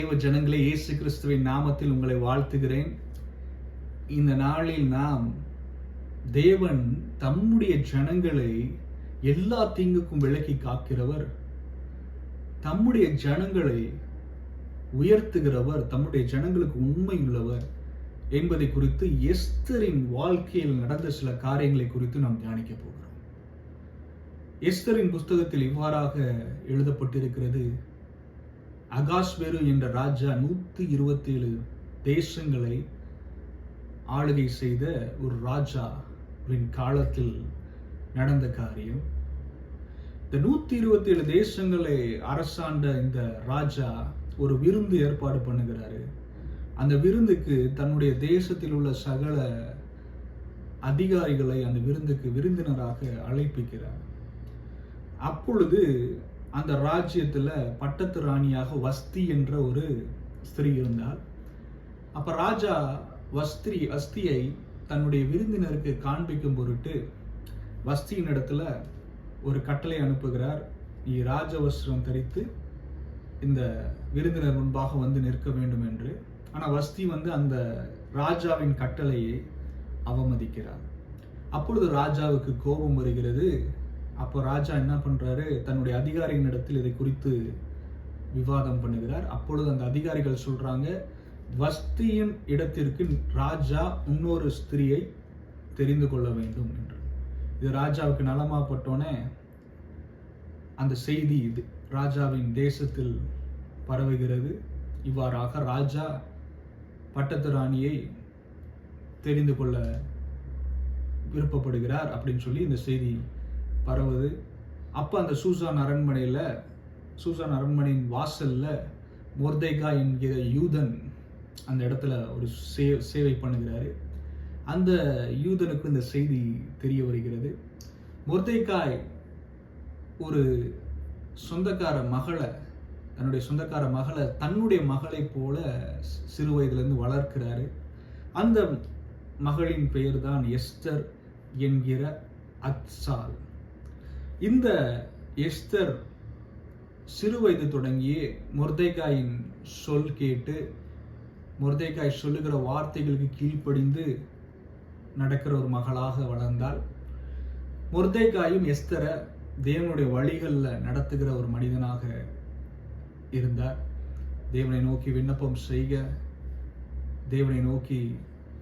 தேவ ஜனங்களே, இயேசு கிறிஸ்துவின் நாமத்தில் உங்களை வாழ்த்துகிறேன். இந்த நாளில் நாம் தேவன் தம்முடைய ஜனங்களை எல்லா தீங்குக்கும் விலக்கி காக்கிறவர், தம்முடைய ஜனங்களை உயர்த்துகிறவர், தம்முடைய ஜனங்களுக்கு உண்மை உள்ளவர் என்பதை குறித்து எஸ்தரின் வாழ்க்கையில் நடந்த சில காரியங்களை குறித்து நாம் தியானிக்க போகிறோம். எஸ்தரின் புஸ்தகத்தில் இவ்வாறாக எழுதப்பட்டிருக்கிறது: அகாஸ்வேரு என்ற ராஜா 127 தேசங்களை ஆளுகை செய்த ஒரு ராஜாவின் காலத்தில் நடந்த காரியம். இந்த 127 தேசங்களை அரசாண்ட இந்த ராஜா ஒரு விருந்து ஏற்பாடு பண்ணுகிறாரு. அந்த விருந்துக்கு தன்னுடைய தேசத்தில் உள்ள சகல அதிகாரிகளை அந்த விருந்துக்கு விருந்தினராக அழைப்பிக்கிறார். அப்பொழுது அந்த ராஜ்யத்துல பட்டத்து ராணியாக வஸ்தி என்ற ஒரு ஸ்திரீ இருந்தால். அப்ப ராஜா வஸ்தியை தன்னுடைய விருந்தினருக்கு காண்பிக்கும் பொருட்டு வஸ்தியின் இடத்துல ஒரு கட்டளை அனுப்புகிறார்: நீ ராஜவஸ்திரம் தரித்து இந்த விருந்தினர் முன்பாக வந்து நிற்க வேண்டும் என்று. ஆனா வஸ்தி அந்த ராஜாவின் கட்டளையை அவமதிக்கிறார். அப்பொழுது ராஜாவுக்கு கோபம் வருகிறது. அப்போ ராஜா என்ன பண்றாரு, தன்னுடைய அதிகாரியின் இடத்தில் இதை குறித்து விவாதம் பண்ணுகிறார். அப்பொழுது அந்த அதிகாரிகள் சொல்றாங்க, வஸ்தியின் இடத்திற்கு ராஜா இன்னொரு ஸ்திரியை தெரிந்து கொள்ள வேண்டும் என்று. இது ராஜாவுக்கு நலமாப்பட்டோனே அந்த செய்தி இது ராஜாவின் தேசத்தில் பரவுகிறது. இவ்வாறாக ராஜா பட்டத்து ராணியை தெரிந்து கொள்ள விருப்பப்படுகிறார் அப்படின்னு சொல்லி இந்த செய்தி பரவுது. அப்ப அந்த சூசான் அரண்மனையின் வாசல்ல மொர்தெகாய் என்கிற யூதன் அந்த இடத்துல ஒரு சேவை பண்ணுகிறாரு. அந்த யூதனுக்கு இந்த செய்தி தெரிய வருகிறது. மொர்தெகாய் ஒரு தன்னுடைய சொந்தக்கார மகளை தன்னுடைய மகளை போல சிறு வயதிலிருந்து வளர்க்கிறாரு. அந்த மகளின் பெயர் தான் எஸ்தர் என்கிற அத்சால். இந்த எஸ்தர் சிறு வயது தொடங்கியே மொர்தெகாயின் சொல் கேட்டு, மொர்தெகாய் சொல்லுகிற வார்த்தைகளுக்கு கீழ்ப்படிந்து நடக்கிற ஒரு மகளாக வளர்ந்தாள். மொர்தெகாயும் எஸ்தரை தேவனுடைய வழிகளில் நடத்துகிற ஒரு மனிதனாக இருந்தார். தேவனை நோக்கி விண்ணப்பம் செய்க, தேவனை நோக்கி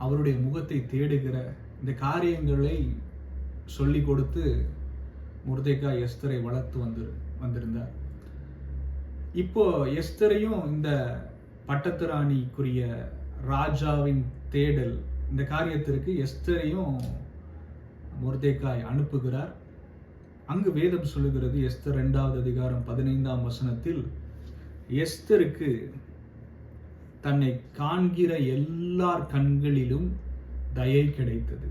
அவருடைய முகத்தை தேடுகிற இந்த காரியங்களை சொல்லி கொடுத்து மொர்தெகாய் எஸ்தரை வளர்த்து வந்திருந்தார். இப்போ எஸ்தரையும் இந்த பட்டத்து ராணிக்குரிய ராஜாவின் தேடல், இந்த காரியத்திற்கு எஸ்தரையும் மொர்தெகாய் அனுப்புகிறார். அங்கு வேதம் சொல்லுகிறது, எஸ்தர் 2வது அதிகாரம் 15ஆம் வசனத்தில், எஸ்தருக்கு தன்னை காண்கிற எல்லார் கண்களிலும் தயை கிடைத்தது.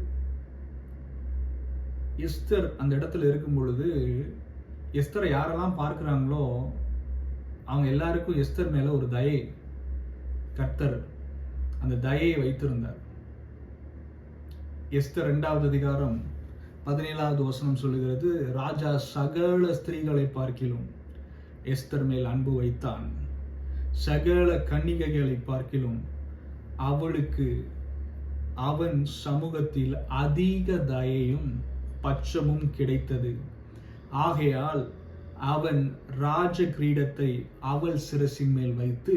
எஸ்தர் அந்த இடத்துல இருக்கும் பொழுது எஸ்தரை யாரெல்லாம் பார்க்கிறாங்களோ அவங்க எல்லாருக்கும் எஸ்தர் மேல ஒரு தயை, கர்த்தர் அந்த தயையை வைத்திருந்தார். எஸ்தர் 2வது அதிகாரம் 17வது வசனம் சொல்லுகிறது, ராஜா சகல ஸ்திரீகளை பார்க்கிலும் எஸ்தர் மேல் அன்பு வைத்தான். சகல கன்னிகைகளை பார்க்கிலும் அவளுக்கு அவன் சமூகத்தில் அதிக தயையும் பட்சமும் கிடைத்தது. ஆகையால் அவன் ராஜ கிரீடத்தை அவள் சிரசின் மேல் வைத்து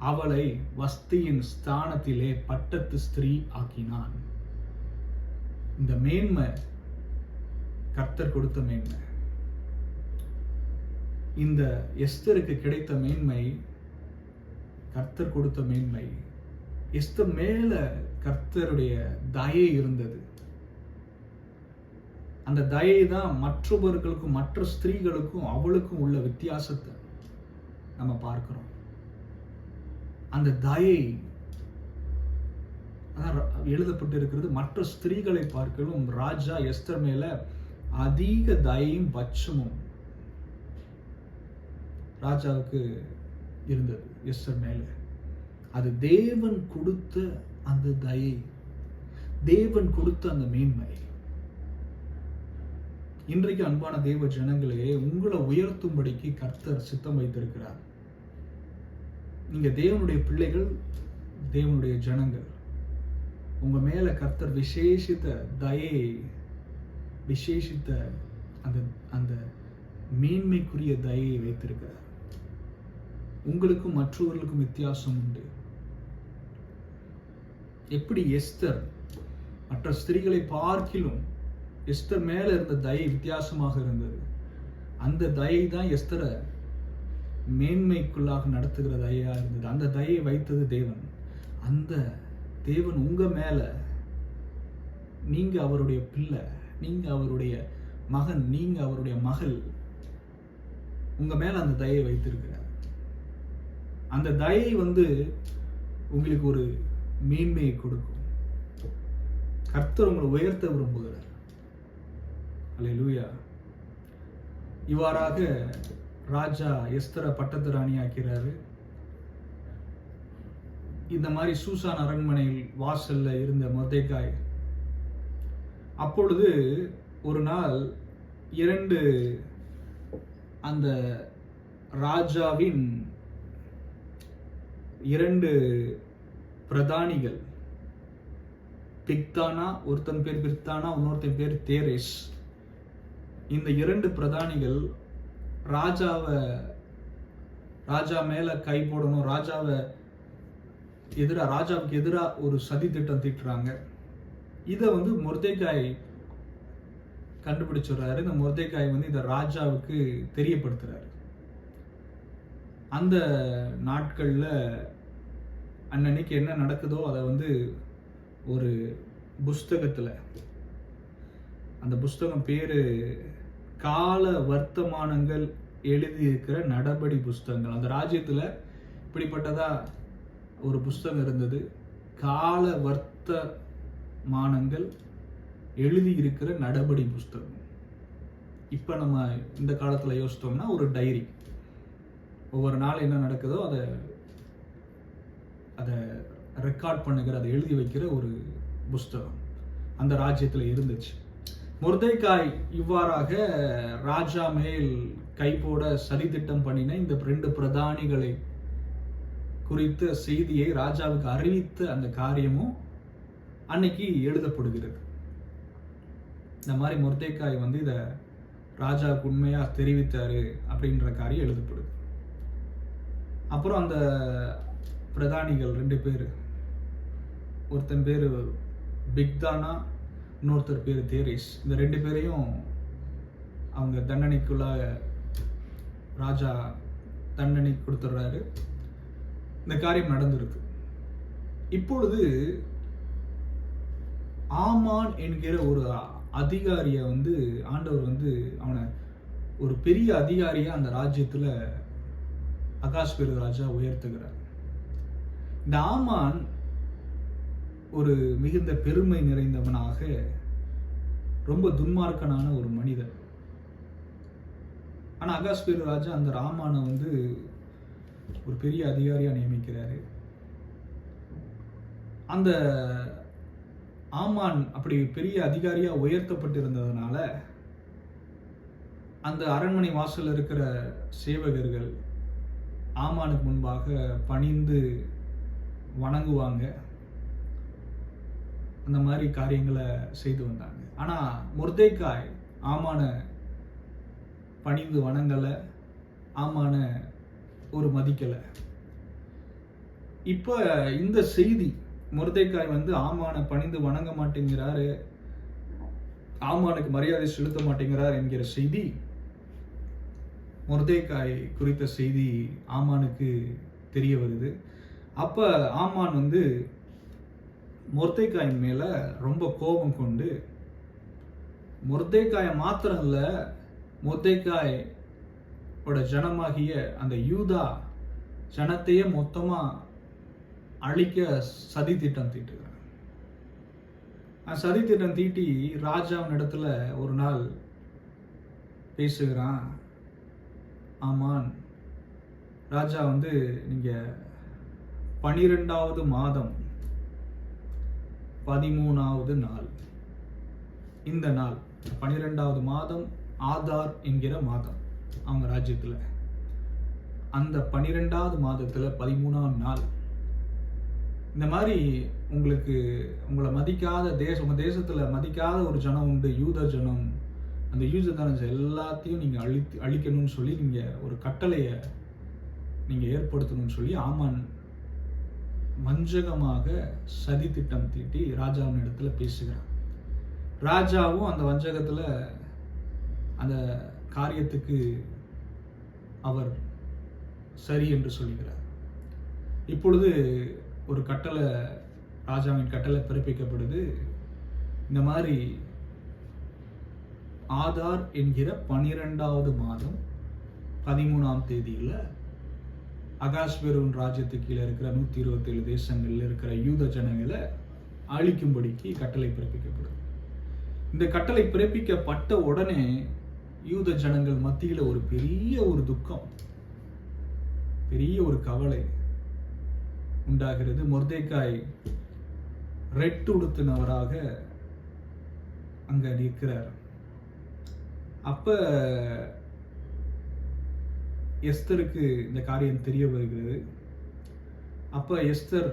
அவளை வஸ்தியின் ஸ்தானத்திலே பட்டத்து ஸ்திரீ ஆக்கினான். இந்த மேன்மை கர்த்தர் கொடுத்த மேன்மை. இந்த எஸ்தருக்கு கிடைத்த மேன்மை கர்த்தர் கொடுத்த மேன்மை. எஸ்தர் மேல கர்த்தருடைய தயை இருந்தது. அந்த தயை தான் மற்றவர்களுக்கும் மற்ற ஸ்திரீகளுக்கும் அவளுக்கும் உள்ள வித்தியாசத்தை நம்ம பார்க்கிறோம். அந்த தயை எழுதப்பட்டிருக்கிறது, மற்ற ஸ்திரீகளை பார்க்கலும் ராஜா எஸ்தர் மேல அதிக தயையும் பட்சமும் ராஜாவுக்கு இருந்தது எஸ்தர் மேல. அது தேவன் கொடுத்த அந்த தயை, தேவன் கொடுத்த அந்த மேன்மை. இன்றைக்கு அன்பான தேவ ஜனங்களே, உங்களை உயர்த்தும்படிக்கு கர்த்தர் சித்தம் வைத்திருக்கிறார். நீங்க தேவனுடைய பிள்ளைகள், தேவனுடைய ஜனங்கள். உங்க மேல கர்த்தர் விசேஷித்த தயை, விசேஷித்த அந்த அந்த மேன்மைக்குரிய தயையை வைத்திருக்கிறார். உங்களுக்கும் மற்றவர்களுக்கும் வித்தியாசம் உண்டு. எப்படி எஸ்தர் மற்ற ஸ்திரீகளை பார்க்கிலும் எஸ்தர் மேல இருந்த தயை வித்தியாசமாக இருந்தது. அந்த தயை தான் எஸ்தரை மேன்மைக்குள்ளாக நடத்துகிற தயையா இருந்தது. அந்த தயை வைத்தது தேவன். அந்த தேவன் உங்க மேல, நீங்க அவருடைய பிள்ளை, நீங்க அவருடைய மகன், நீங்க அவருடைய மகள், உங்க மேல அந்த தயை வைத்திருக்கிறார். அந்த தயை உங்களுக்கு ஒரு மேன்மையை கொடுக்கும். கர்த்தர் உங்களை உயர்த்த விரும்புகிறார். அல்லேலூயா. இவ்வாறாக ராஜா எஸ்தரை பட்டத்து ராணி ஆக்கிறாரு. இந்த மாதிரி சூசான் அரண்மனையில் வாசல்ல இருந்த மொர்தெகாய், அப்பொழுது ஒரு நாள் 2 அந்த ராஜாவின் 2 பிரதானிகள், பிக்தானா, ஒருத்தன் பேர் பிக்தானா, இன்னொருத்தன் பேர் தேரேஸ். இந்த 2 பிரதானிகள் ராஜா மேல கை போடணும், ராஜாவுக்கு எதிரா ஒரு சதி திட்டம் தீட்டுறாங்க. இதை மொர்தெகாய் கண்டுபிடிச்சுறாரு. இந்த மொர்தெகாய் இதை ராஜாவுக்கு தெரியப்படுத்துறாரு. அந்த நாட்கள்ல அன்னைக்கு என்ன நடக்குதோ அதை ஒரு புஸ்தகத்துல, அந்த புஸ்தகம் பேரு கால வர்த்தமானங்கள் எழுதியிருக்கிற நடபடி புஸ்தகங்கள். அந்த ராஜ்யத்துல இப்படிப்பட்டதா ஒரு புஸ்தகம் இருந்தது. கால வர்த்தமானங்கள் எழுதியிருக்கிற நடபடி புஸ்தகம். இப்ப நம்ம இந்த காலத்துல யோசித்தோம்னா ஒரு டைரி. ஒவ்வொரு நாள் என்ன நடக்குதோ அதை ரெக்கார்ட் பண்ணுகிற, அதை எழுதி வைக்கிற ஒரு புஸ்தகம் அந்த ராஜ்யத்துல இருந்துச்சு. மொர்தெகாய் இவ்வாறாக ராஜா மேல் கை போட சதித்திட்டம் பண்ணின இந்த 2 பிரதானிகளை குறித்த செய்தியை ராஜாவுக்கு அறிவித்த அந்த காரியமும் அன்னைக்கு எழுதப்படுகிறது. இந்த மாதிரி மொர்தெகாய் இதை ராஜாவுக்கு உண்மையா தெரிவித்தாரு அப்படின்ற காரியம் எழுதப்படுது. அப்புறம் அந்த பிரதானிகள் 2 பேர், ஒருத்தன் பேரு பிக்தானா, இன்னொருத்தர் பேர் தேரேஸ். இந்த 2 பேரையும் அவங்க தண்டனைக்குள்ள ராஜா தண்டனை கொடுத்துட்றாரு. இந்த காரியம் நடந்திருக்கு. இப்பொழுது ஆமான் என்கிற ஒரு அதிகாரிய ஆண்டவர் அவனை ஒரு பெரிய அதிகாரியா அந்த ராஜ்யத்துல அகாஸ்வேரு ராஜா உயர்த்துகிறார். இந்த ஆமான் ஒரு மிகுந்த பெருமை நிறைந்தவனாக, ரொம்ப துன்மார்க்கனான ஒரு மனிதன். ஆனா அகாஸ்வேரு ராஜா அந்த ஆமானை ஒரு பெரிய அதிகாரியா நியமிக்கிறாரு. அந்த ஆமான் அப்படி பெரிய அதிகாரியா உயர்த்தப்பட்டிருந்ததுனால அந்த அரண்மனை வாசல் இருக்கிற சேவகர்கள் ஆமானுக்கு முன்பாக பணிந்து வணங்குவாங்க. அந்த மாதிரி காரியங்களை செய்து வந்தாங்க. ஆனா மொர்தெகாய் ஆமான பணிந்து வணங்கல, ஆமான ஒரு மதிக்கல. இப்ப இந்த செய்தி, மொர்தெகாய் ஆமான பணிந்து வணங்க மாட்டேங்கிறாரு, ஆமானுக்கு மரியாதை செலுத்த மாட்டேங்கிறார் என்கிற செய்தி, மொர்தெகாய் குறித்த செய்தி ஆமானுக்கு தெரிய வருது. அப்ப ஆமான் மொர்தெகாயின் மேல ரொம்ப கோபம் கொண்டு, மொர்தெகாய மாத்திரம் இல்ல, மொர்தெகாய் ஜனமாகிய அந்த யூதா ஜனத்தையே மொத்தமா அழிக்க சதி திட்டம் தீட்டுகிறார். சதி திட்டம் தீட்டி ராஜாவின் இடத்துல ஒரு நாள் பேசுகிறான். ஆமான் ராஜா நீங்க 12வது மாதம் 13வது நாள், இந்த நாள் 12வது மாதம் ஆதார் என்கிற மாதம் அவங்க ராஜ்யத்துல அந்த 12வது மாதத்துல 13ஆம் நாள் இந்த மாதிரி உங்களை மதிக்காத உங்க தேசத்துல மதிக்காத ஒரு ஜனம் உண்டு, யூத ஜனம். அந்த யூத ஜனம் எல்லாத்தையும் நீங்க அழிக்கணும்னு சொல்லி நீங்க ஒரு கட்டளைய நீங்க ஏற்படுத்தணும்னு சொல்லி ஆமான் வஞ்சகமாக சதி திட்டம் தீட்டி ராஜாவின் இடத்துல பேசுகிறான். ராஜாவும் அந்த வஞ்சகத்துல அந்த காரியத்துக்கு அவர் சரி என்று சொல்லுகிறார். இப்பொழுது ஒரு ராஜாவின் கட்டளை பிறப்பிக்கப்படுது. இந்த மாதிரி ஆதார் என்கிற 12வது மாதம் 13ஆம் தேதியில அகாஸ்வேரோன் ராஜ்யத்துக்கு கீழே இருக்கிற 127 தேசங்கள்ல இருக்கிற யூத ஜனங்களை அழிக்கும்படிக்கு கட்டளை பிறப்பிக்கப்படுது. இந்த கட்டளை பிறப்பிக்கப்பட்ட உடனே யூத ஜனங்கள் மத்தியில ஒரு பெரிய ஒரு துக்கம், பெரிய ஒரு கவலை உண்டாகிறது. மொர்தெகாய் ரெட் உடுத்தினவராக அங்க நிற்கிறார். அப்ப எஸ்தருக்கு இந்த காரியம் தெரிய வருகிறது. அப்ப எஸ்தர்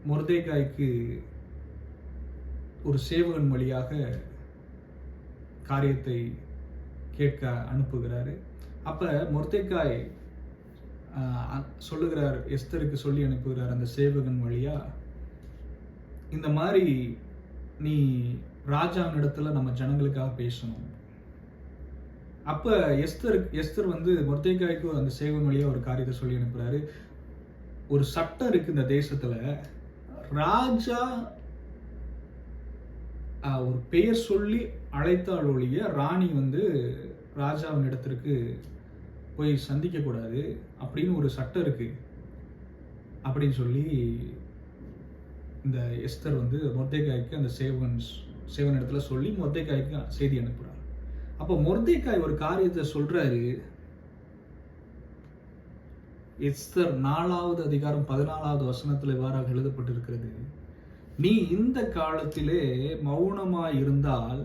மொர்தெகாய்க்கு ஒரு சேவகன் வழியாக காரியத்தை கேட்க அனுப்புகிறாரு. அப்ப மொர்தெகாய் சொல்லுகிறார், எஸ்தருக்கு சொல்லி அனுப்புகிறார் அந்த சேவகன் வழியா, இந்த மாதிரி நீ ராஜாவினிடத்துல நம்ம ஜனங்களுக்காக பேசணும். அப்ப எஸ்தர் மொர்தெகாய்க்கு அந்த சேவகன் வழியா ஒரு காரியத்தை சொல்லி அனுப்புறாரு. ஒரு சட்டம் இருக்கு இந்த தேசத்துல, ராஜா ஒரு பெயர் சொல்லி அழைத்தால் ஒழிய ராணி ராஜாவின் இடத்திற்கு போய் சந்திக்க கூடாது அப்படின்னு ஒரு சட்டம் இருக்கு அப்படின்னு சொல்லி இந்த எஸ்தர் மொர்தெகாய்க்கு அந்த சேவன் இடத்துல சொல்லி மொர்தெகாய்க்கு செய்தி அனுப்புறார். அப்போ மொர்தெகாய் ஒரு காரியத்தை சொல்றாரு. எஸ்தர் 4வது அதிகாரம் 14வது வசனத்துல இவ்வாறாக எழுதப்பட்டிருக்கிறது, நீ இந்த காலத்திலே மௌனமாய் இருந்தால்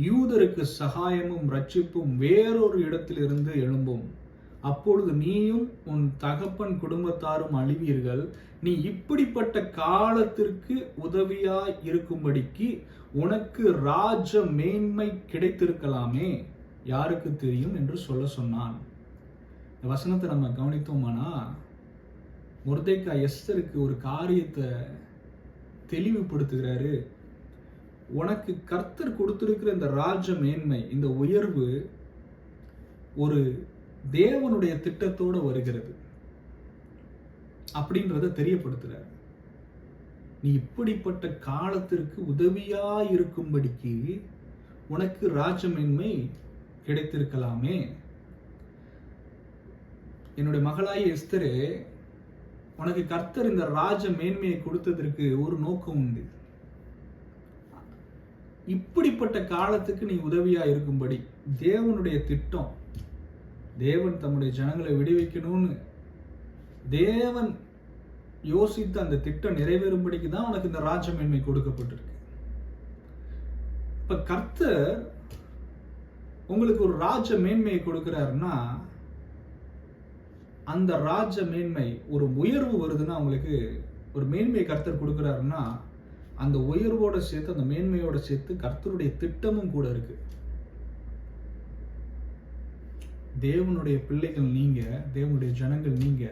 யூதருக்கு சகாயமும் ரட்சிப்பும் வேறொரு இடத்திலிருந்து எழும்பும். அப்பொழுது நீயும் உன் தகப்பன் குடும்பத்தாரும் அழிவீர்கள். நீ இப்படிப்பட்ட காலத்திற்கு உதவியாய் இருக்கும்படிக்கு உனக்கு ராஜ மேன்மை கிடைத்திருக்கலாமே, யாருக்கு தெரியும் என்று சொல்ல சொன்னான். இந்த வசனத்தை நம்ம கவனித்தோமானா, மொர்தெகாய் எஸ்தருக்கு ஒரு காரியத்தை தெளிவுபடுத்துகிறாரு. உனக்கு கர்த்தர் கொடுத்திருக்கிற இந்த ராஜ மேன்மை, இந்த உயர்வு ஒரு தேவனுடைய திட்டத்தோடு வருகிறது அப்படின்றத தெரியப்படுத்துறார். நீ இப்படிப்பட்ட காலத்திற்கு உதவியாயிருக்கும்படிக்கு உனக்கு ராஜ மேன்மை கிடைத்திருக்கலாமே. என்னுடைய மகளாய் எஸ்தரே, உனக்கு கர்த்தர் இந்த ராஜ மேன்மையை கொடுத்ததற்கு ஒரு நோக்கம் உண்டு. இப்படிப்பட்ட காலத்துக்கு நீ உதவியா இருக்கும்படி தேவனுடைய திட்டம், தேவன் தம்முடைய ஜனங்களை விடுவிக்கணும்னு தேவன் யோசித்த அந்த திட்டம் நிறைவேறும்படிக்கு தான் உனக்கு இந்த ராஜ மேன்மை கொடுக்கப்பட்டிருக்கு. இப்ப கர்த்தர் உங்களுக்கு ஒரு ராஜ மேன்மையை கொடுக்கிறாருன்னா, அந்த ராஜ மேன்மை ஒரு உயர்வு வருதுன்னா, உங்களுக்கு ஒரு மேன்மையை கர்த்தர் கொடுக்கிறாருன்னா, அந்த உயர்வோட சேர்த்து அந்த மேன்மையோட சேர்த்து கர்த்தருடைய திட்டமும் கூட இருக்கு. தேவனுடைய பிள்ளைகள் நீங்க, தேவனுடைய ஜனங்கள் நீங்க,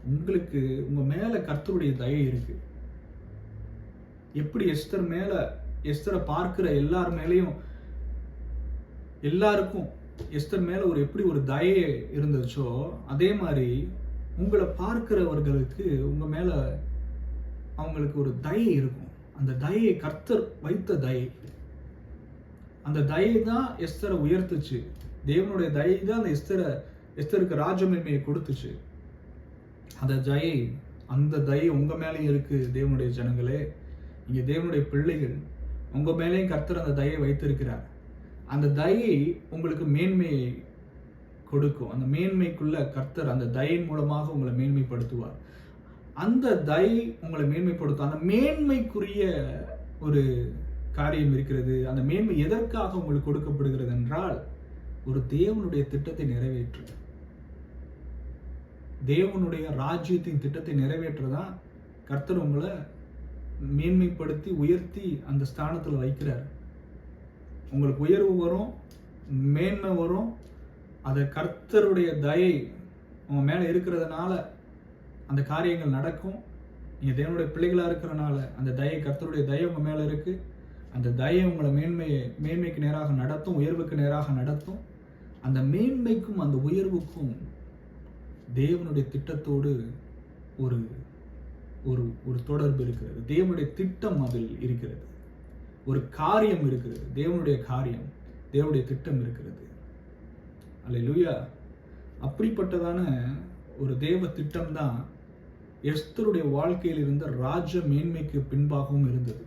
உங்களுக்கு உங்க மேல கர்த்தருடைய தயை இருக்கு. எப்படி எஸ்தரை பார்க்கிற எல்லாருக்கும் எஸ்தர் மேல எப்படி ஒரு தயை இருந்துச்சோ, அதே மாதிரி உங்களை பார்க்கிறவர்களுக்கு உங்க மேல அவங்களுக்கு ஒரு தயை இருக்கும். அந்த தயை கர்த்தர் வைத்த தயை. அந்த தயை தான் எஸ்தரை உயர்த்துச்சு. தேவனுடைய தயை தான் அந்த எஸ்தருக்கு ராஜமேன்மையை கொடுத்துச்சு. அந்த தயை உங்க மேலேயும் இருக்கு. தேவனுடைய ஜனங்களே, நீங்க தேவனுடைய பிள்ளைகள், உங்க மேலேயும் கர்த்தர் அந்த தயை வைத்திருக்கிறார். அந்த தயை உங்களுக்கு மேன்மையை கொடுக்கும். அந்த மேன்மைக்குள்ள கர்த்தர் அந்த தயின் மூலமாக உங்களை மேன்மைப்படுத்துவார். அந்த தயை உங்களை மேன்மைப்படுத்தும். அந்த மேன்மைக்குரிய ஒரு காரியம் இருக்கிறது. அந்த மேன்மை எதற்காக உங்களுக்கு கொடுக்கப்படுகிறது என்றால், ஒரு தேவனுடைய திட்டத்தை நிறைவேற்று. தேவனுடைய ராஜ்யத்தின் திட்டத்தை நிறைவேற்றதான் கர்த்தர் உங்களை மேன்மைப்படுத்தி உயர்த்தி அந்த ஸ்தானத்தில் வைக்கிறார். உங்களுக்கு உயர்வு வரும், மேன்மை வரும். அது கர்த்தருடைய தயை உங்க மேல இருக்கிறதுனால அந்த காரியங்கள் நடக்கும். நீங்க தேவனுடைய பிள்ளைகளா இருக்கிறனால அந்த தயை, கர்த்தருடைய தயை உங்க மேல இருக்கு. அந்த தயை உங்களை மேன்மைக்கு நேராக நடத்தும், உயர்வுக்கு நேராக நடத்தும். அந்த மேன்மைக்கும் அந்த உயர்வுக்கும் தேவனுடைய திட்டத்தோடு ஒரு ஒரு ஒரு தொடர்பு இருக்கிறது. தேவனுடைய திட்டம் அதில் இருக்கிறது. ஒரு காரியம் இருக்கிறது. தேவனுடைய காரியம், தேவனுடைய திட்டம் இருக்கிறது. அல்லேலூயா. அப்படிப்பட்டதான ஒரு தேவ திட்டம் தான் எஸ்தருடைய வாழ்க்கையில் இருந்த ராஜ மேன்மைக்கு பின்பாகவும் இருந்தது.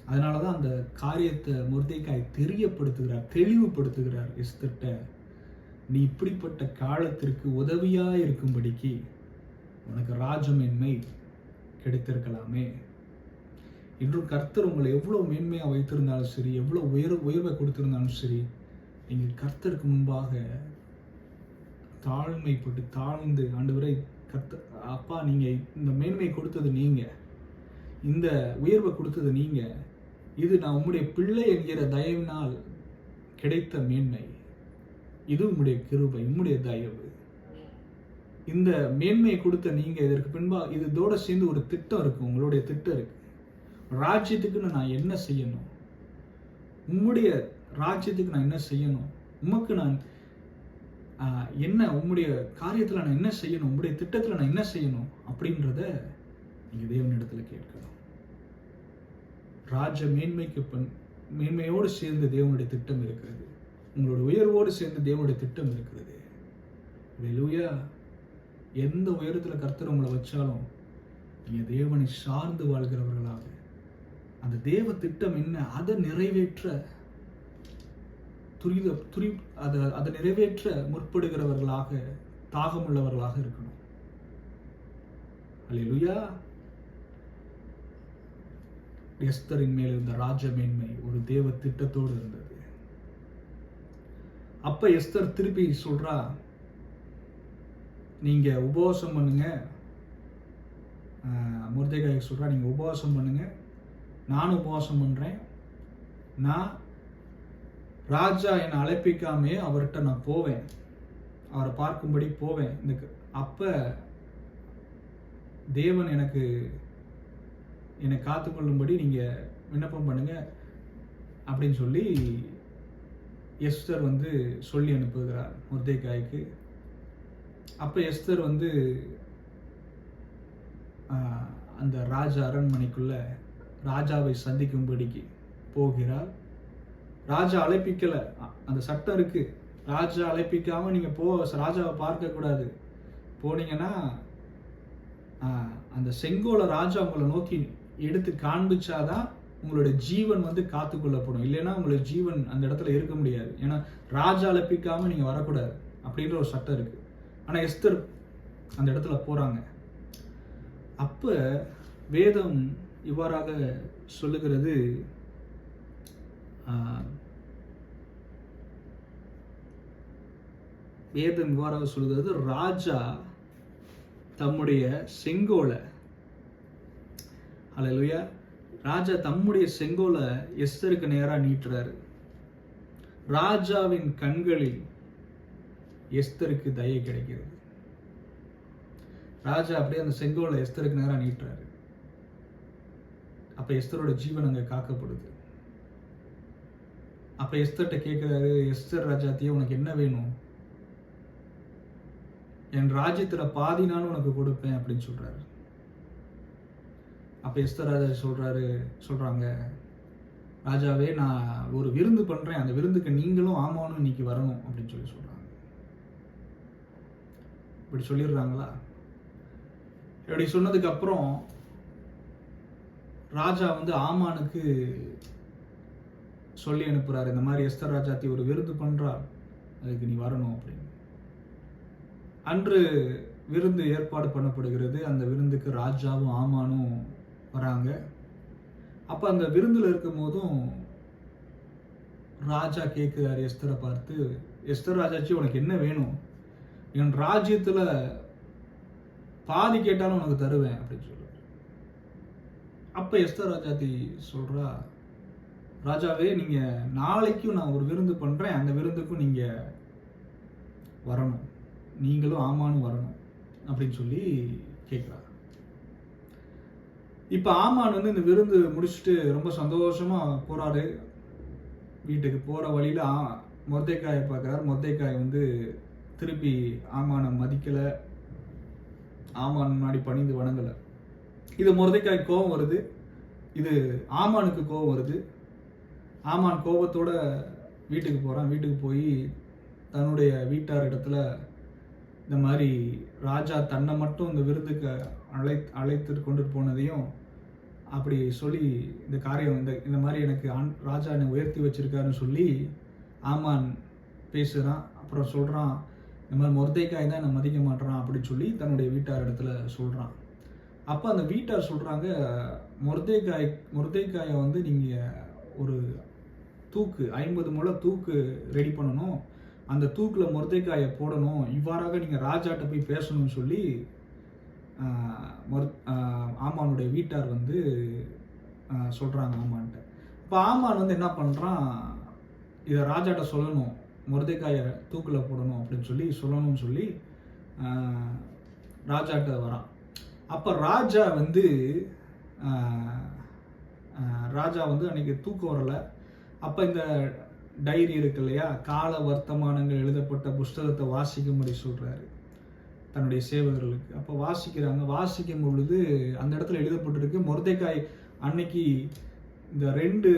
அதனாலதான் அந்த காரியத்தை மொர்தெகாய் தெரியப்படுத்துகிறார், தெளிவுபடுத்துகிறார் எஸ்தர்ட்ட. நீ இப்படிப்பட்ட காலத்திற்கு உதவியா இருக்கும்படிக்கு உனக்கு ராஜ மேன்மை கிடைத்திருக்கலாமே. இன்றும் கர்த்தர் உங்களை எவ்வளவு மேன்மையா வைத்திருந்தாலும் சரி, எவ்வளவு உயர்வை கொடுத்திருந்தாலும் சரி, நீங்கள் கர்த்தருக்கு முன்பாக தாழ்மைப்பட்டு தாழ்ந்து, ஆண்டவரே கர்த்தர் அப்பா, நீங்க இந்த மேன்மை கொடுத்தது நீங்க, இந்த உயர்வை கொடுத்தது நீங்க, இது நான் உம்முடைய பிள்ளை என்கிற தயவினால் கிடைத்த மேன்மை, இது உம்முடைய கிருபை, உம்முடைய தயவு. இந்த மேன்மையை கொடுத்த நீங்க இதற்கு பின்பா இதோட சேர்ந்து ஒரு திட்டம் இருக்கு, உங்களுடைய திட்டம் இருக்கு. ராஜ்யத்துக்கு நான் என்ன செய்யணும், உம்முடைய ராஜ்யத்துக்கு நான் என்ன செய்யணும், உமக்கு நான் என்ன, உம்முடைய காரியத்தில் நான் என்ன செய்யணும், உம்முடைய திட்டத்தில் நான் என்ன செய்யணும் அப்படின்றத நீங்க தேவனிடத்துல கேட்கணும். ராஜ மேன்மைக்கு மேன்மையோடு சேர்ந்து தேவனுடைய திட்டம் இருக்கிறது. உங்களுடைய உயர்வோடு சேர்ந்து தேவனுடைய திட்டம் இருக்கிறது. அல்லேலூயா. எந்த உயரத்துல கர்த்தர் உங்களை வச்சாலும் நீங்க தேவனை சார்ந்து வாழ்கிறவர்களாக, அந்த தேவ திட்டம் என்ன அதை நிறைவேற்ற அதை நிறைவேற்ற முற்படுகிறவர்களாக, தாகமுள்ளவர்களாக இருக்கணும். அல்லேலூயா. எஸ்தரின் மேல் இருந்த ராஜ மேன்மை ஒரு தேவ திட்டத்தோடு இருந்தது. அப்ப எஸ்தர் திருப்பி சொல்றா, நீங்க உபவாசம் பண்ணுங்க. மொர்தெகாய் சொல்றா, நீங்க உபவாசம் பண்ணுங்க, நானும் உபவாசம் பண்றேன். நான் ராஜா என்னை அழைப்பிக்காமே அவர்கிட்ட நான் போவேன், அவரை பார்க்கும்படி போவேன். அப்ப தேவன் என்னை காத்துக்கொள்ளும்படி நீங்க விண்ணப்பம் பண்ணுங்க அப்படின்னு சொல்லி எஸ்தர் சொல்லி அனுப்புகிறார் மொர்தெகாய்க்கு. அப்ப எஸ்தர் அந்த ராஜா அரண்மனைக்குள்ள ராஜாவை சந்திக்கும்படிக்கு போகிறார். ராஜா அழைப்பிக்கல, அந்த சட்டம் இருக்கு, ராஜா அழைப்பிக்காம நீங்க ராஜாவை பார்க்க கூடாது. போனீங்கன்னா அந்த செங்கோலை ராஜா உங்களை நோக்கி எடுத்து காண்பிச்சாதான் உங்களுடைய ஜீவன் காத்துக்கொள்ளப்படும். இல்லைன்னா உங்களுடைய ஜீவன் அந்த இடத்துல இருக்க முடியாது. ஏன்னா ராஜா அழைப்பிக்காம நீங்க வரக்கூடாது அப்படின்ற ஒரு சட்டம் இருக்கு. ஆனா எஸ்தர் அந்த இடத்துல போறாங்க. அப்ப வேதம் இவ்வாறாக சொல்லுகிறது, வேதம் இவ்வாறாக சொல்லுகிறது, ராஜா தம்முடைய செங்கோலை, அல்லேலூயா, ராஜா தம்முடைய செங்கோலை எஸ்தருக்கு நேரா நீட்டுறாரு. ராஜாவின் கண்களில் எஸ்தருக்கு தயை கிடைக்கிறது. ராஜா அப்படியே அந்த செங்கோலை எஸ்தருக்கு நேரா நீட்டுறாரு. அப்ப எஸ்தரோட ஜீவன் அங்க காக்கப்படுது. அப்ப எஸ்தர்ட்ட கேட்கிறாரு, எஸ்தர் ராஜாத்தியே, உனக்கு என்ன வேணும்? என் ராஜ்யத்துல பாதி நாள் உனக்கு கொடுப்பேன் அப்படின்னு சொல்றாரு. அப்ப எஸ்தர் ராஜா சொல்றாங்க, ராஜாவே, நான் ஒரு விருந்து பண்றேன், அந்த விருந்துக்கு நீங்களும் ஆமானும் இன்னைக்கு வரணும் அப்படின்னு சொல்றாங்க. இப்படி சொல்லிடுறாங்களா? இப்படி சொன்னதுக்கு அப்புறம் ராஜா ஆமானுக்கு சொல்லி அனுப்புறாரு, இந்த மாதிரி எஸ்தர் ராஜாத்தி ஒரு விருந்து பண்றா, அதுக்கு நீ வரணும் அப்படின்னு. அன்று விருந்து ஏற்பாடு பண்ணப்படுகிறது. அந்த விருந்துக்கு ராஜாவும் ஆமானும் வராங்க. அப்ப அந்த விருந்துல இருக்கும் போதும் ராஜா கேட்கிறாரு எஸ்தரை பார்த்து, எஸ்தர் ராஜாச்சி உனக்கு என்ன வேணும்? என் ராஜ்யத்துல பாதி கேட்டாலும் உனக்கு தருவேன் அப்படின்னு சொல்லுவார். அப்ப எஸ்தர் ராஜாத்தி சொல்றா, ராஜாவே நீங்க நாளைக்கும் நான் ஒரு விருந்து பண்றேன், அந்த விருந்துக்கும் நீங்க வரணும், நீங்களும் ஆமானும் வரணும் அப்படின்னு சொல்லி கேட்கிறார். இப்ப ஆமான் வந்து இந்த விருந்து முடிச்சுட்டு ரொம்ப சந்தோஷமா போறாரு. வீட்டுக்கு போற வழியில மொர்தெக்காயை பார்க்கிறார். மொர்தெக்காய் வந்து திருப்பி ஆமானை மதிக்கல, ஆமான் முன்னாடி பணிந்து வணங்கல. இது மொர்தெக்காய் கோபம் வருது, இது ஆமானுக்கு கோபம் வருது. ஆமான் கோபத்தோட வீட்டுக்கு போறான். வீட்டுக்கு போய் தன்னுடைய வீட்டார் இடத்துல இந்த மாதிரி ராஜா தன்னை மட்டும் இந்த விருந்துக்கு அழைத்து கொண்டு போனதையும் அப்படி சொல்லி இந்த காரியம் இந்த மாதிரி எனக்கு ராஜா என்னை உயர்த்தி வச்சிருக்காருன்னு சொல்லி ஆமான் பேசுகிறான். அப்புறம் சொல்கிறான், இந்த மாதிரி மொர்தெக்காய் தான் என்னை மதிக்க மாட்டேறான் அப்படின்னு சொல்லி தன்னுடைய வீட்டார் இடத்துல சொல்கிறான். அப்போ அந்த வீட்டார் சொல்கிறாங்க, மொர்தெக்காயை வந்து நீங்கள் ஒரு தூக்கு 50 முழ தூக்கு ரெடி பண்ணணும், அந்த தூக்கில் மொர்தெக்காயை போடணும், இவ்வாறாக நீங்கள் ராஜாட்ட போய் பேசணும்னு சொல்லி ஆமானுடைய வீட்டார் வந்து சொல்கிறாங்க ஆமான்ட்ட. இப்போ ஆமான் வந்து என்ன பண்ணுறான், இதை ராஜாட்ட சொல்லணும், மொர்தெக்காயை தூக்கில் போடணும் அப்படின்னு சொல்லி சொல்லணும்னு சொல்லி ராஜாட்ட வரான். அப்போ ராஜா வந்து அன்னைக்கு தூக்கம் வரலை. அப்போ இந்த டைரி இருக்கு இல்லையா, கால வர்த்தமானங்கள் எழுதப்பட்ட புஸ்தகத்தை வாசிக்கும்படி சொல்கிறாரு தன்னுடைய சேவகர்களுக்கு. அப்போ வாசிக்கும் பொழுது அந்த இடத்துல எழுதப்பட்டிருக்கு, மொர்தெக்காய் அன்னைக்கு இந்த 2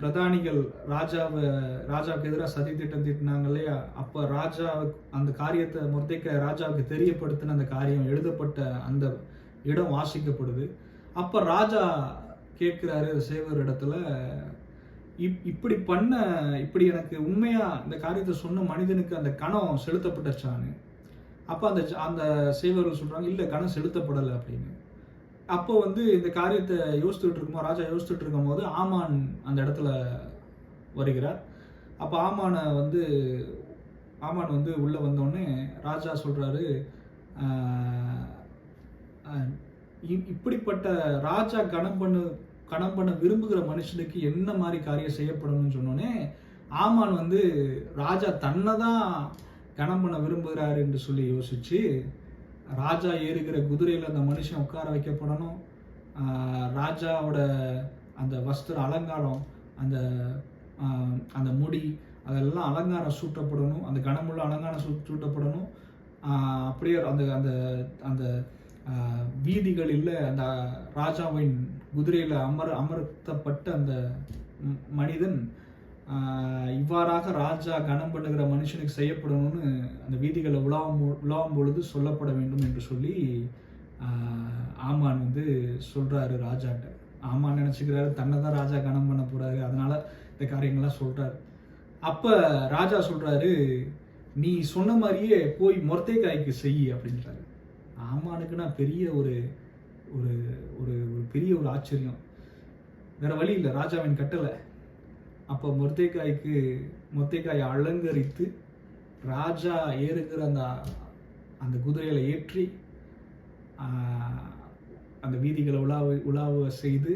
பிரதானிகள் ராஜாவுக்கு எதிராக சதி திட்டம் தீட்டினாங்க இல்லையா, அப்போ ராஜா அந்த காரியத்தை மொர்தெக்காய் ராஜாவுக்கு தெரியப்படுத்தின அந்த காரியம் எழுதப்பட்ட அந்த இடம் வாசிக்கப்படுது. அப்போ ராஜா கேட்கிறாரு சேவகர் இடத்துல, இப்படி எனக்கு உண்மையா இந்த காரியத்தை சொன்ன மனிதனுக்கு அந்த கணம் செலுத்தப்பட்டுச்சான்னு. அப்போ அந்த சேவர்கள் சொல்றாங்க, இல்லை கணம் செலுத்தப்படலை அப்படின்னு. அப்போ வந்து இந்த காரியத்தை ராஜா யோசிச்சுட்டு இருக்கும் போது ஆமான் அந்த இடத்துல வருகிறார். அப்போ ஆமான் வந்து உள்ள வந்தோடனே ராஜா சொல்றாரு, இப்படிப்பட்ட ராஜா கணம் பண்ண விரும்புகிற மனுஷனுக்கு என்ன மாதிரி காரியம் செய்யப்படணும்னு சொன்னோன்னே ஆமான் வந்து ராஜா தன்னை தான் கணம் பண்ண விரும்புகிறார் என்று சொல்லி யோசிச்சு, ராஜா ஏறுகிற குதிரையில் அந்த மனுஷன் உட்கார வைக்கப்படணும், ராஜாவோட அந்த வஸ்திர அலங்காரம், அந்த முடி அதெல்லாம் அலங்காரம் சூட்டப்படணும், அந்த கனமுள்ள அலங்காரம் சூட்டப்படணும். அப்படியே அந்த அந்த வீதிகளில் அந்த ராஜாவின் குதிரையில் அமர்த்தப்பட்ட அந்த மனிதன் இவ்வாறாக ராஜா கனம் பண்ணுகிற மனுஷனுக்கு செய்யப்படணும்னு அந்த வீதிகளை உலாவும் பொழுது சொல்லப்பட வேண்டும் என்று சொல்லி ஆமான் வந்து சொல்றாரு ராஜாட்ட. ஆமான் நினைச்சுக்கிறாரு தன்னை தான் ராஜா கனம் பண்ண போறாரு, அதனால இந்த காரியங்கள்லாம் சொல்றாரு. அப்ப ராஜா சொல்றாரு, நீ சொன்ன மாதிரியே போய் மொர்தெக்காய்க்கு செய் அப்படின்றாரு. ஆமானுக்குன்னா பெரிய ஒரு ஒரு ஒரு பெரிய ஒரு ஆச்சரியம், வேற வழி இல்லை, ராஜாவின் கட்டளை. அப்போ மொர்தெக்காயை அலங்கரித்து ராஜா ஏறுகிற அந்த குதிரையில ஏற்றி அந்த வீதிகளை உலாவ செய்து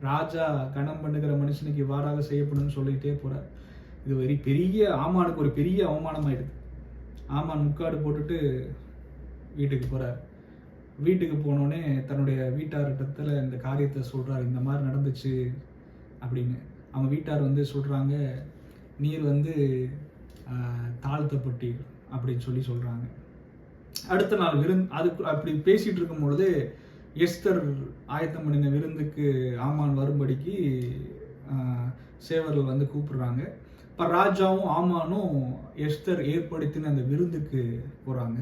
ராஜா கனம் பண்ணுகிற மனுஷனுக்கு இவ்வாறாக செய்யப்படும்னு சொல்லிக்கிட்டே போறார். இது ஆமானுக்கு ஒரு பெரிய அவமானம் ஆயிடுது. ஆமான் முக்காடு போட்டுட்டு வீட்டுக்கு போறார். வீட்டுக்கு போனோடனே தன்னுடைய வீட்டார்கிட்டத்தில் இந்த காரியத்தை சொல்றாரு, இந்த மாதிரி நடந்துச்சு அப்படின்னு. அவங்க வீட்டார் வந்து சொல்றாங்க, நீர் வந்து தாழ்த்தப்பட்டீர் அப்படின்னு சொல்லி சொல்றாங்க. அடுத்த நாள் அதுக்கு அப்படி பேசிட்டு இருக்கும் பொழுது எஸ்தர் ஆயத்தம் பண்ணின விருந்துக்கு ஆமான் வரும்படிக்கு சேவர்கள் வந்து கூப்பிடுறாங்க. இப்போ ராஜாவும் ஆமானும் எஸ்தர் ஏற்படுத்தின அந்த விருந்துக்கு போறாங்க.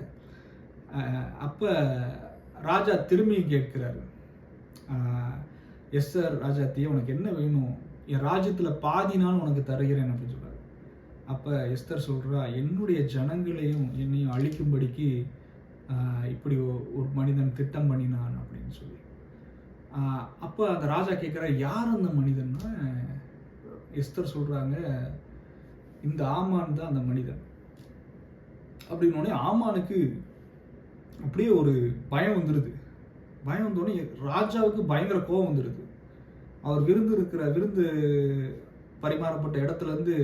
அப்ப ராஜா திரும்பி கேட்கிறாரு, எஸ்தர் ராஜாத்தியே உனக்கு என்ன வேணும், என் ராஜ்யத்துல பாதி நாள் உனக்கு தருகிறேன் அப்படின்னு சொல்றாரு. அப்ப எஸ்தர் சொல்றா, என்னுடைய ஜனங்களையும் என்னையும் அழிக்கும்படிக்கு இப்படி ஒரு மனிதன் திட்டம் பண்ணினான் அப்படின்னு சொல்லி. அப்ப அந்த ராஜா கேட்கிற, யார் அந்த மனிதன்னா எஸ்தர் சொல்றாங்க, இந்த ஆமான் தான் அந்த மனிதன் அப்படின்னோடனே ஆமானுக்கு அப்படியே ஒரு பயம் வந்துடுது. பயம் வந்தோடனே ராஜாவுக்கு பயங்கர கோபம் வந்துடுது. அவர் விருந்து பரிமாறப்பட்ட இடத்துல இருந்து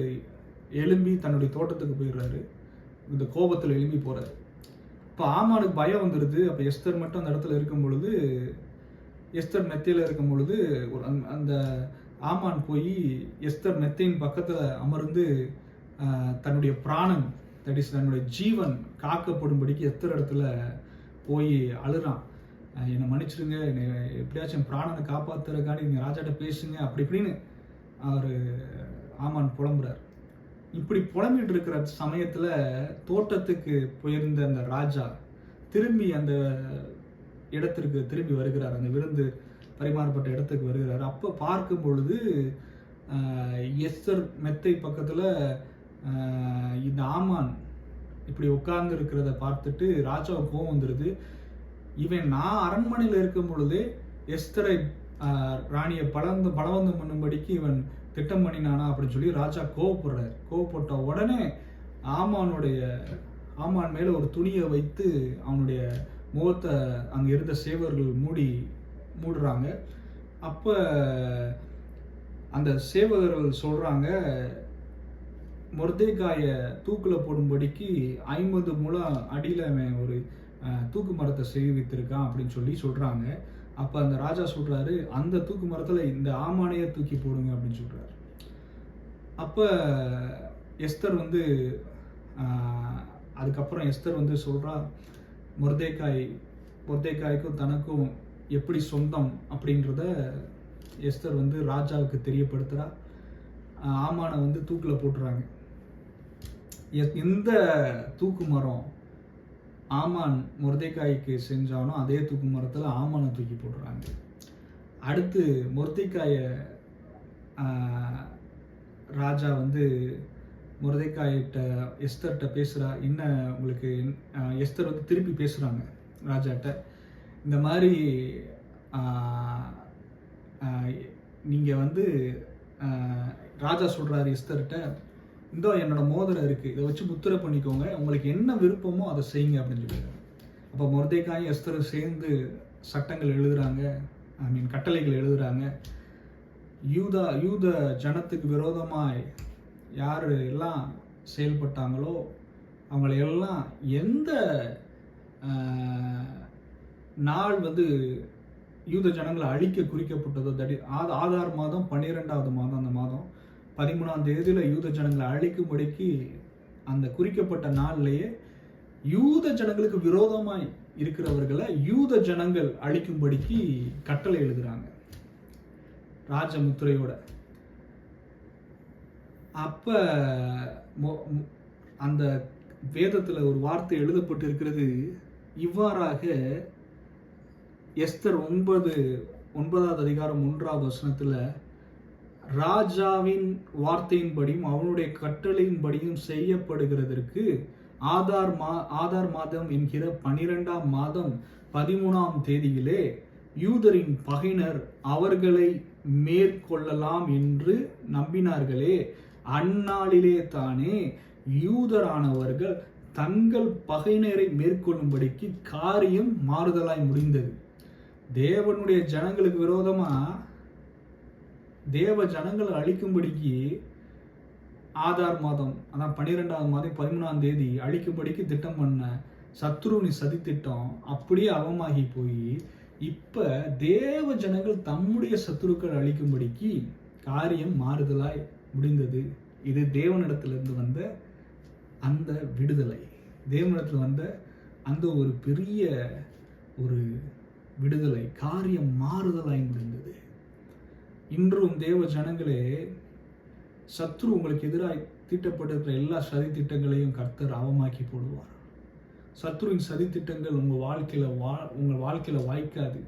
எழும்பி தன்னுடைய தோட்டத்துக்கு போயிடுறாரு. இந்த கோபத்தில் எழும்பி போறாரு. இப்போ ஆமானுக்கு பயம் வந்துடுது. அப்போ எஸ்தர் மட்டும் அந்த இடத்துல இருக்கும் பொழுது, எஸ்தர் மெத்தையில் இருக்கும் பொழுது ஒரு அந்த ஆமான் போய் எஸ்தர் மெத்தையின் பக்கத்தில் அமர்ந்து தன்னுடைய பிராணன், தட் இஸ் தன்னுடைய ஜீவன் காக்கப்படும்படிக்கு எஸ்தர் இடத்துல போய் அழுறான். என்னை மன்னிச்சிடுங்க, என்னை எப்படியாச்சும் பிராணனை காப்பாற்றுறதுக்காண்டி நீங்கள் ராஜாட்ட பேசுங்க அப்படி இப்படின்னு அவர் ஆமான் புலம்புறார். இப்படி புலம்பிட்டு இருக்கிற சமயத்தில் தோட்டத்துக்கு போயிருந்த அந்த ராஜா திரும்பி அந்த இடத்திற்கு திரும்பி வருகிறார். அந்த விருந்து பரிமாறப்பட்ட இடத்துக்கு வருகிறார். அப்போ பார்க்கும் பொழுது எஸ்தர் மெத்தை பக்கத்தில் இந்த ஆமான் இப்படி உட்கார்ந்து இருக்கிறத பார்த்துட்டு ராஜாவுக்கு கோவம் வந்துடுது. இவன் நான் அரண்மனையில் இருக்கும் பொழுதே எஸ்தரை ராணியை பலவந்தம் பண்ணும்படிக்கு இவன் திட்டம் பண்ணினானா அப்படின்னு சொல்லி ராஜா கோவப்படுறாரு. கோவப்பட்ட உடனே ஆமான் மேல ஒரு துணியை வைத்து அவனுடைய முகத்தை அங்கே இருந்த சேவர்கள் மூடுறாங்க. அப்போ அந்த சேவகர்கள் சொல்றாங்க, மொர்தெகாயை தூக்கில் போடும்படிக்கு 50 முழம் அடியில் அவன் ஒரு தூக்கு மரத்தை செய்வித்திருக்கான் அப்படின்னு சொல்லி சொல்றாங்க. அப்போ அந்த ராஜா சொல்றாரு, அந்த தூக்கு மரத்தில் இந்த ஆமானையே தூக்கி போடுங்க அப்படின்னு சொல்றாரு. அப்போ எஸ்தர் அதுக்கப்புறம் எஸ்தர் சொல்றா, மொர்தெகாய்க்கும் தனக்கும் எப்படி சொந்தம் அப்படின்றத எஸ்தர் ராஜாவுக்கு தெரியப்படுத்துறா. ஆமானை தூக்கில் போட்டுறாங்க. எந்த தூக்கு மரம் ஆமான் மொர்தெகாய்க்கு செஞ்சானோ அதே தூக்கு மரத்தில் ஆமானை தூக்கி போடுறாங்க. அடுத்து மொர்தெகாயை ராஜா மொர்தெகாயிட்ட எஸ்தர்கிட்ட பேசுகிறா. என்ன உங்களுக்கு எஸ்தர் திருப்பி பேசுகிறாங்க ராஜாட்ட, இந்த மாதிரி நீங்கள் ராஜா சொல்கிறாரு எஸ்தர்கிட்ட, இதோ என்னோட மோதிரம் இருக்குது, இதை வச்சு முத்திரை பண்ணிக்கோங்க, உங்களுக்கு என்ன விருப்பமோ அதை செய்யுங்க அப்படின்னு சொல்லிடுறாங்க. அப்போ மொர்தெகாயும் எஸ்தரும் சேர்ந்து சட்டங்கள் எழுதுறாங்க, கட்டளைகள் எழுதுறாங்க. யூத ஜனத்துக்கு விரோதமாய் யார் எல்லாம் செயல்பட்டாங்களோ அவங்களையெல்லாம் எந்த நாள் யூத ஜனங்களை அழிக்க குறிக்கப்பட்டதோ, ஆதார் மாதம் 12வது மாதம், அந்த மாதம் 13ஆம் தேதியில் யூத ஜனங்களை அழிக்கும்படிக்கு அந்த குறிக்கப்பட்ட நாள்லேயே யூத ஜனங்களுக்கு விரோதமாய் இருக்கிறவர்களை யூத ஜனங்கள் அழிக்கும்படிக்கு கட்டளை எழுதுறாங்க ராஜமுத்திரையோட. அப்ப அந்த வேதத்துல ஒரு வார்த்தை எழுதப்பட்டு இருக்கிறது இவ்வாறாக, எஸ்தர் 9வது அதிகாரம் 1வது வசனத்துல, ராஜாவின் வார்த்தையின்படியும் அவனுடைய கட்டளையின்படியும் செய்யப்படுகிறதற்கு ஆதார் மாதம் என்கிற 12ஆம் மாதம் 13ஆம் தேதியிலே யூதரின் பகையினர் அவர்களை மேற்கொள்ளலாம் என்று நம்பினார்களே, அந்நாளிலே தானே யூதரானவர்கள் தங்கள் பகையினரை மேற்கொள்ளும்படிக்கு காரியம் மாறுதலாய் முடிந்தது. தேவனுடைய ஜனங்களுக்கு விரோதமா தேவ ஜனங்களை அழிக்கும்படிக்கு ஆதார் மாதம், அதான் 12ஆம் மாதம் 13ஆம் தேதி அழிக்கும்படிக்கு திட்டம் பண்ண சத்ருவின் சதி திட்டம் அப்படியே அவமாகி போய் இப்ப தேவ ஜனங்கள் தம்முடைய சத்துருக்கள் அழிக்கும்படிக்கு காரியம் மாறுதலாய் முடிந்தது. இது தேவனிடத்திலிருந்து வந்த அந்த விடுதலை, தேவனிடத்தில் வந்த அந்த ஒரு பெரிய ஒரு விடுதலை, காரியம் மாறுதலாய் முடிந்தது. இன்றும் தேவ ஜனங்களே, சத்ரு உங்களுக்கு எதிராக தீட்டப்பட்டிருக்கிற எல்லா சதி திட்டங்களையும் கர்த்தர் அவமாக்கி போடுவார். சத்ருவின் சதி திட்டங்கள் உங்கள் வாழ்க்கையில் வாய்க்காது.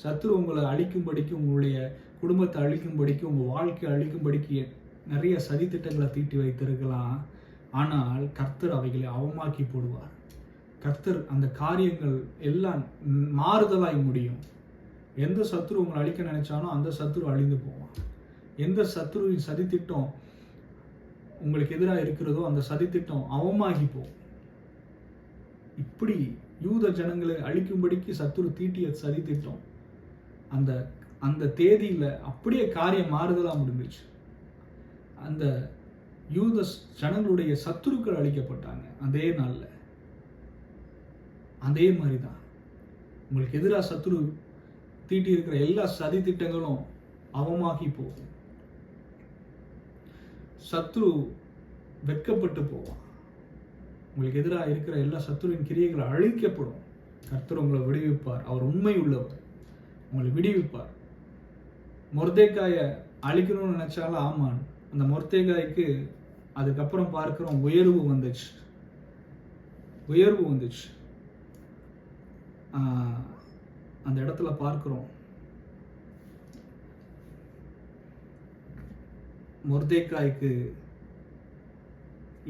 சத்ரு உங்களை அழிக்கும்படிக்கு, உங்களுடைய குடும்பத்தை அழிக்கும்படிக்கு, உங்கள் வாழ்க்கையை அழிக்கும்படிக்கு நிறைய சதி திட்டங்களை தீட்டி வைத்திருக்கலாம். ஆனால் கர்த்தர் அவைகளை அவமாக்கி போடுவார். கர்த்தர் அந்த காரியங்கள் எல்லாம் மாறுதலாய் முடியும். எந்த சத்ரு உங்களை அழிக்க நினைச்சானோ அந்த சத்ரு அழிந்து போவான். எந்த சத்துருவின் சதித்திட்டம் உங்களுக்கு எதிராக இருக்கிறதோ அந்த சதித்திட்டம் அவமாகி போகும். இப்படி யூத ஜனங்களை அழிக்கும்படிக்கு சத்துரு தீட்டிய சதித்திட்டம் அந்த அந்த தேதியில அப்படியே காரியம் மாறுதலா முடிஞ்சிச்சு. அந்த யூத ஜனங்களுடைய சத்துருக்கள் அழிக்கப்பட்டாங்க அதே நாள்ல. அதே மாதிரிதான் உங்களுக்கு எதிராக சத்துரு தீட்டி இருக்கிற எல்லா சதி திட்டங்களும் அவமாகி போகும். சத்துரு வெட்கப்பட்டு போவான். உங்களுக்கு எதிராக இருக்கிற எல்லா சத்துருவின் கிரியைகளை அழிக்கப்படும். கர்த்தர் உங்களை விடுவிப்பார். அவர் உண்மை உள்ளவர், உங்களை விடுவிப்பார். மொர்தேக்காயை அழிக்கணும்னு நினைச்சாலும் ஆமான், அந்த மொர்தேக்காய்க்கு அதுக்கப்புறம் பார்க்கிறோம் உயர்வு வந்துச்சு. அந்த இடத்துல பார்க்கிறோம் மொர்தேக்காய்க்கு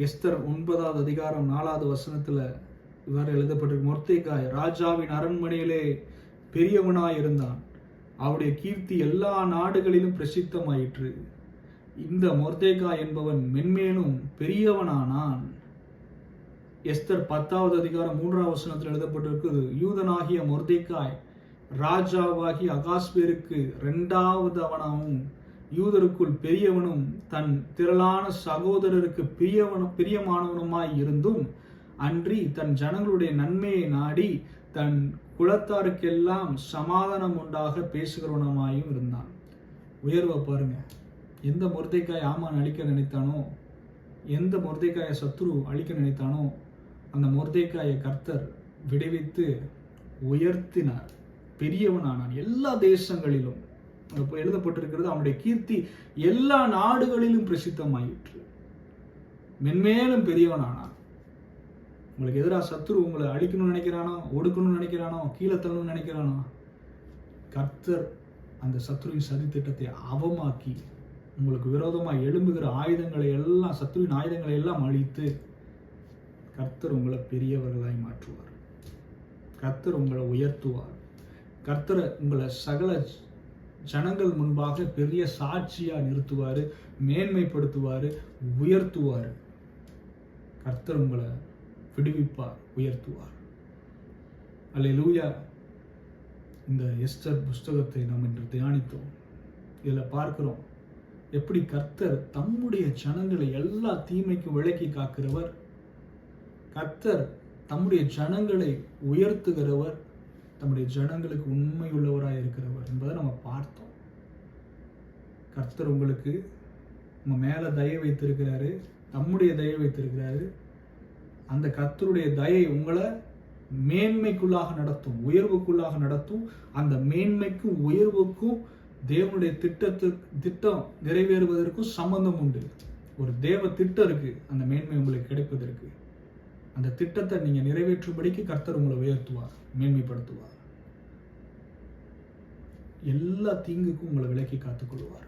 எஸ்தர் 9வது அதிகாரம் 4வது வசனத்துல இவ்வாறு எழுதப்பட்டிருக்கு. மொர்தேக்காய் ராஜாவின் அரண்மனையிலே பெரியவனாயிருந்தான். அவருடைய கீர்த்தி எல்லா நாடுகளிலும் பிரசித்தமாயிற்று. இந்த மொர்தேக்காய் என்பவன் மென்மேலும் பெரியவனானான். எஸ்தர் 10வது அதிகாரம் 3வது வசனத்தில் எழுதப்பட்டிருக்கிறது. யூதனாகிய மொர்தேக்காய் ராஜாவாகிய அகாஸ்வேருக்கு 2வதாகவும் யூதருக்குள் பெரியவனும் தன் திரளான சகோதரருக்கு பிரியமானவனுமாய் இருந்தும் அன்றி தன் ஜனங்களுடைய நன்மையை நாடி தன் குலத்தாருக்கெல்லாம் சமாதானம் உண்டாக பேசுகிறவனுமாயும் இருந்தான். உயர்வை பாருங்க. எந்த மொர்தேக்காய் ஆமான் அழிக்க நினைத்தானோ, எந்த மொர்தேக்காயை சத்துரு அழிக்க நினைத்தானோ, அந்த மொர்தேக்காயை கர்த்தர் விடுவித்து உயர்த்தினார், பெரியவனானான். எல்லா தேசங்களிலும் எழுதப்பட்டிருக்கிறது, அவனுடைய கீர்த்தி எல்லா நாடுகளிலும் பிரசித்தமாயிற்று. மென்மேலும் பெரியவனானான். உங்களுக்கு எதிராக சத்துரு உங்களை அழிக்கணும்னு நினைக்கிறானோ, ஒடுக்கணும்னு நினைக்கிறானோ, கீழே தள்ளணும்னு நினைக்கிறானோ, கர்த்தர் அந்த சத்துருவின் சதி திட்டத்தை அவமாக்கி உங்களுக்கு விரோதமாக எழும்புகிற ஆயுதங்களை எல்லாம், சத்துருவின் ஆயுதங்களை எல்லாம் அழித்து கர்த்தர் உங்களை பெரியவர்களாய் மாற்றுவார். கர்த்தர் உங்களை உயர்த்துவார். கர்த்தர் உங்களை சகல ஜனங்கள் முன்பாக பெரிய சாட்சியா நிறுத்துவாரு, மேன்மைப்படுத்துவாரு, உயர்த்துவாரு. கர்த்தர் உங்களை விடுவிப்பார், உயர்த்துவார். அல்லேலூயா. இந்த எஸ்தர் புஸ்தகத்தை நாம் இன்று தியானித்தோம். இதுல பார்க்கிறோம் எப்படி கர்த்தர் தம்முடைய ஜனங்களை எல்லா தீமைக்கும் விலக்கி காக்கிறவர், கர்த்தர் தம்முடைய ஜனங்களை உயர்த்துகிறவர், தம்முடைய ஜனங்களுக்கு உண்மையுள்ளவராய் இருக்கிறவர் என்பதை நம்ம பார்த்தோம். கர்த்தர் உங்களுக்கு உங்க மேல தயை வைத்திருக்கிறாரு, தம்முடைய தயை வைத்திருக்கிறாரு. அந்த கர்த்தருடைய தயை உங்களை மேன்மைக்குள்ளாக நடத்தும், உயர்வுக்குள்ளாக நடத்தும். அந்த மேன்மைக்கும் உயர்வுக்கும் தேவனுடைய திட்டம் நிறைவேறுவதற்கும் சம்பந்தம் உண்டு. ஒரு தேவ திட்டம் இருக்கு அந்த மேன்மை உங்களுக்கு கிடைப்பதற்கு. அந்த திட்டத்தை நீங்க நிறைவேற்றும்படிக்கு கர்த்தர் உங்களை உயர்த்துவார், மேன்மைப்படுத்துவார். எல்லா தீங்குக்கும் உங்களை விலக்கி காத்துக்கொள்வார்.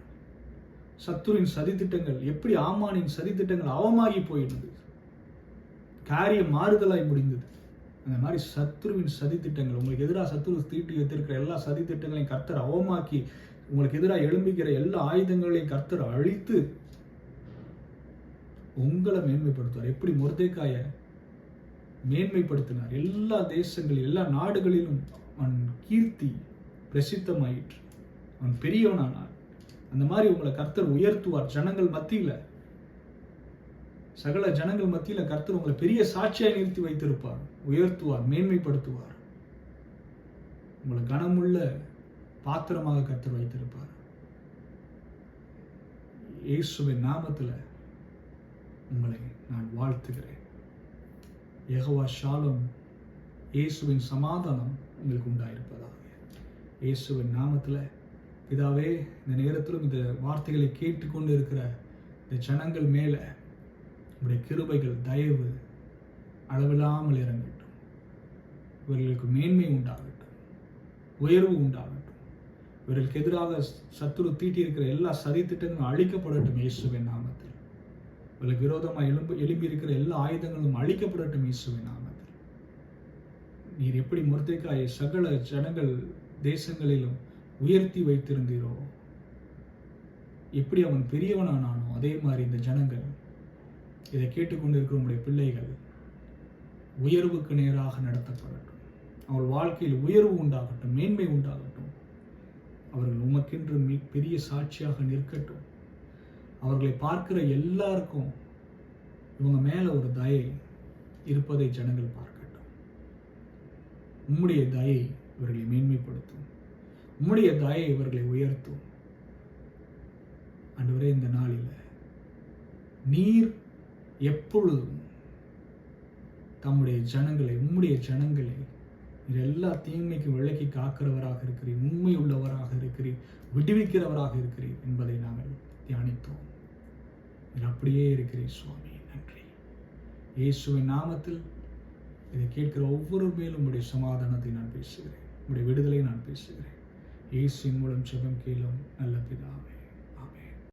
சத்துருவின் சதித்திட்டங்கள் எப்படி ஆமானின் சதித்திட்டங்கள் அவமாகி போயிருந்தது, காரியம் மாறுதலாய் முடிந்தது. அந்த மாதிரி சத்துருவின் சதித்திட்டங்கள், உங்களுக்கு எதிராக சத்துரு தீட்டி வைத்திருக்கிற எல்லா சதித்திட்டங்களையும் கர்த்தர் அவமாக்கி உங்களுக்கு எதிராக எழும்புகிற எல்லா ஆயுதங்களையும் கர்த்தர் அழித்து உங்களை மேன்மைப்படுத்துவார். எப்படி மொர்தேக்காயை மேன்மைப்படுத்தினார். எல்லா தேசங்களிலும் எல்லா நாடுகளிலும் அவன் கீர்த்தி பிரசித்தமாயிற்று, அவன் பெரியவனானான். அந்த மாதிரி உங்களை கர்த்தர் உயர்த்துவார். ஜனங்கள் மத்தியில, சகல ஜனங்கள் மத்தியில கர்த்தர் உங்களை பெரிய சாட்சியாய் நிறுத்தி வைத்திருப்பார், உயர்த்துவார், மேன்மைப்படுத்துவார். உங்களை கனமுள்ள பாத்திரமாக கர்த்தர் வைத்திருப்பார். இயேசுவின் நாமத்தில் உங்களை நான் வாழ்த்துகிறேன். யெகோவா ஷாலோம், இயேசுவின் சமாதானம் உங்களுக்கு உண்டாயிருப்பதாக. இயேசுவின் நாமத்தில் பிதாவே, இந்த நேரத்திலும் இந்த வார்த்தைகளை கேட்டுக்கொண்டு இருக்கிற இந்த ஜனங்கள் மேல உங்களுடைய கிருபைகள், தயவு அளவில்லாமல் இறங்கட்டும். இவர்களுக்கு மேன்மை உண்டாகட்டும், உயர்வு உண்டாகட்டும். இவர்களுக்கு எதிராக சத்துரு தீட்டி இருக்கிற எல்லா சதி திட்டங்களும் அழிக்கப்படட்டும் இயேசுவின் நாமத்தில். இவர்களுக்கு விரோதமாக எழும்பி இருக்கிற எல்லா ஆயுதங்களும் அழிக்கப்படட்டும் இயேசுவின் நாமத்தில். நீர் எப்படி மொர்தேக்காயை சகல ஜனங்கள் தேசங்களிலும் உயர்த்தி வைத்திருந்தீரோ, எப்படி அவன் பெரியவனானானோ அதே மாதிரி இந்த ஜனங்கள், இதை கேட்டுக்கொண்டிருக்கிற உங்களுடைய பிள்ளைகள் உயர்வுக்கு நேராக நடத்தப்படட்டும். அவர்கள் வாழ்க்கையில் உயர்வு உண்டாகட்டும், மேன்மை உண்டாகட்டும். அவர்கள் உமக்கென்று பெரிய சாட்சியாக நிற்கட்டும். அவர்களை பார்க்கிற எல்லாருக்கும் இவங்க மேல ஒரு தயை இருப்பதை ஜனங்கள் பார்க்கட்டும். உம்முடைய தயை இவர்களை மேன்மைப்படுத்தும். உம்முடைய தயை இவர்களை உயர்த்தும். ஆண்டவரே, இந்த நாளில் நீர் எப்பொழுதும் தம்முடைய ஜனங்களை, உம்முடைய ஜனங்களை நீர் எல்லா தீமைக்கு விலக்கி காக்கிறவராக இருக்கிறீர், உண்மை உள்ளவராக இருக்கிறீர், விடுவிக்கிறவராக இருக்கிறீர் என்பதை நாங்கள் தியானித்தோம். நீர் அப்படியே இருக்கிறீர் சுவாமி. நன்றி. இயேசுவின் நாமத்தில் இதை கேட்கிற ஒவ்வொரு மேலும் உடைய சமாதானத்தை நான் பேசுகிறேன், உடைய விடுதலை நான் பேசுகிறேன். இயேசுவின் மூலம் ஜெபம் கேளும் நல்ல பிதாவே.